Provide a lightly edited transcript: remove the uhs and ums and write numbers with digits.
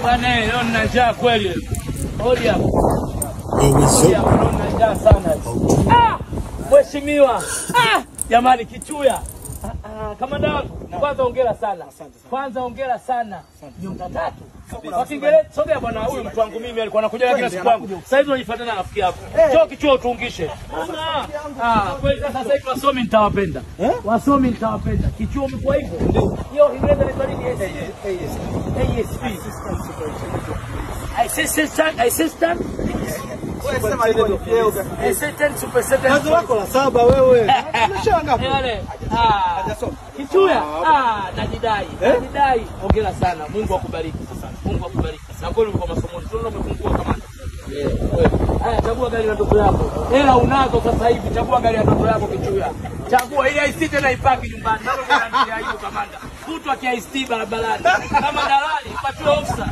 Bwana leo nina njaa kweli. Hodi hapo. Leo nina njaa sana. Mheshimiwa. Jamani kichuya. Kamanda wangu, kwanza hongera sana. Kwanza hongera sana. Nyota 3. Kwa Kiingereza sogea bwana, huyu mtu wangu mimi alikuwa anakuja kila siku kwangu. Sasa hivi unajifuata na rafiki yako. Njoo kichuo tuungishe. Kweli sasa hivi wasomi nitawapenda. Wasomi nitawapenda. Kichuo umekuwa hivyo. Ndio. Hiyo Kiingereza ni nini? ASP. Assistant. Kazi wako la 7 wewe. Umeshangapi? Kichuya. Najidai. Najidai. Hongera sana. Mungu akubariki. Mungu akubariki. Na kweli kwa masomo tunaona umefungua kamanda. Haya chagua gari la ndoto yako. Hela unazo sasa hivi, chagua gari la ndoto yako Kichuya. Chagua ili aisite na ipaki nyumbani. Ndio garantia hiyo kamanda. Kutwa kiaisiti barabarani. Kama dalali, patiwe ofisa.